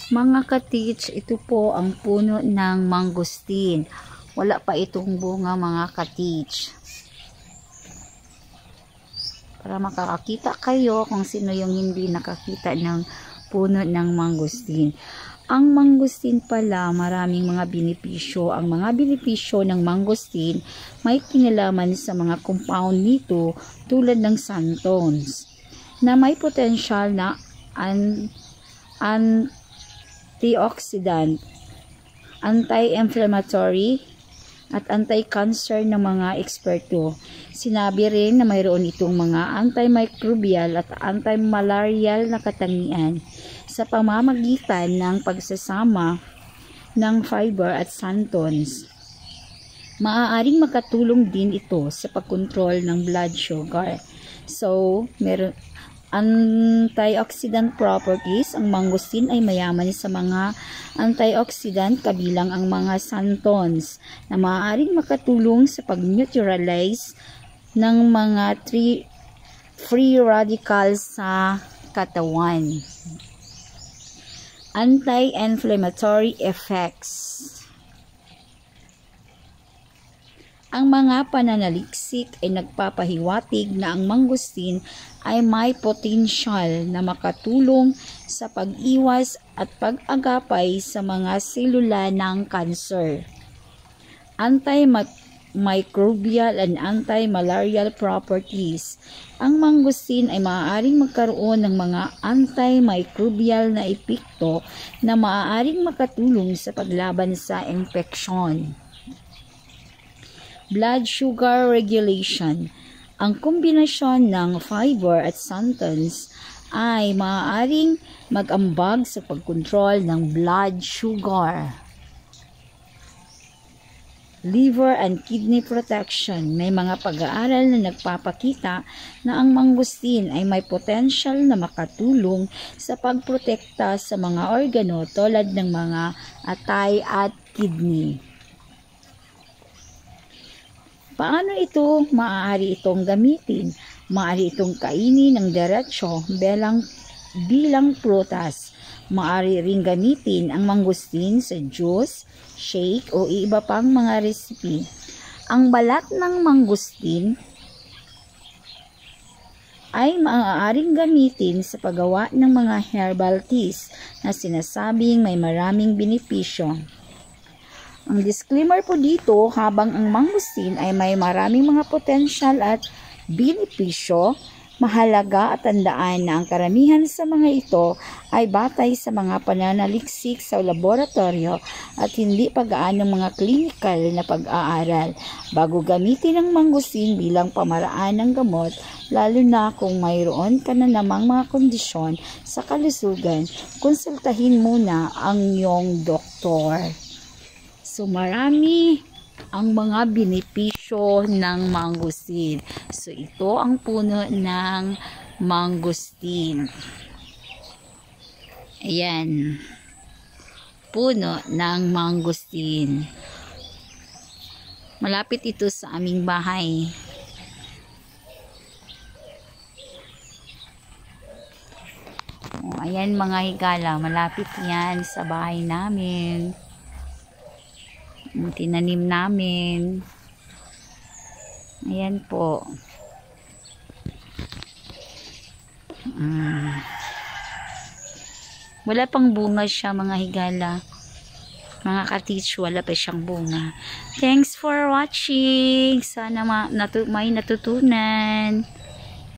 Mga ka-teach, ito po ang puno ng mangosteen. Wala pa itong bunga mga ka-teach. Para makakakita kayo kung sino yung hindi nakakita ng puno ng mangosteen. Ang mangosteen pala, maraming mga benepisyo. Ang mga benepisyo ng mangosteen may kinalaman sa mga compound nito tulad ng xanthones na may potensyal na antioxidant, anti-inflammatory at anti-cancer ng mga eksperto. Sinabi rin na mayroon itong mga antimicrobial at antimalarial na katangian sa pamamagitan ng pagsasama ng fiber at xanthones. Maaaring makatulong din ito sa pagkontrol ng blood sugar. So, meron antioxidant properties. Ang mangosteen ay mayaman sa mga antioxidant kabilang ang mga xanthones na maaaring makatulong sa pag-neutralize ng mga free radicals sa katawan. Anti-inflammatory effects. Ang mga pananaliksik ay nagpapahiwatig na ang mangosteen ay may potensyal na makatulong sa pag-iwas at pag-agapay sa mga selula ng kanser. Antimicrobial and antimalarial properties. Ang mangosteen ay maaaring magkaroon ng mga antimicrobial na epekto na maaaring makatulong sa paglaban sa infeksyon. Blood sugar regulation. Ang kombinasyon ng fiber at xanthones ay maaaring mag-ambag sa pagkontrol ng blood sugar. Liver and kidney protection. May mga pag-aaral na nagpapakita na ang mangosteen ay may potensyal na makatulong sa pagprotekta sa mga organo tulad ng mga atay at kidney. Paano ito maaari itong gamitin? Maaari itong kainin ng diretsyo bilang prutas. Maaari ring gamitin ang mangosteen sa juice, shake o iba pang mga recipe. Ang balat ng mangosteen ay maaaring gamitin sa paggawa ng mga herbal teas na sinasabing may maraming benepisyo. Ang disclaimer po dito, habang ang mangosteen ay may maraming mga potensyal at benepisyo, mahalaga at tandaan na ang karamihan sa mga ito ay batay sa mga pananaliksik sa laboratorio at hindi pag-aanong mga klinikal na pag-aaral. Bago gamitin ang mangosteen bilang pamaraan ng gamot, lalo na kung mayroon ka na namang mga kondisyon sa kalusugan, konsultahin muna ang iyong doktor. So, marami ang mga benepisyo ng mangosteen. So, ito ang puno ng mangosteen. Ayan. Puno ng mangosteen. Malapit ito sa aming bahay. Ayan mga higala. Malapit yan sa bahay namin. Tinanim namin. Ayan po. Wala pang bunga siya mga higala. Mga ka-teach, wala pa siyang bunga. Thanks for watching. Sana may natutunan.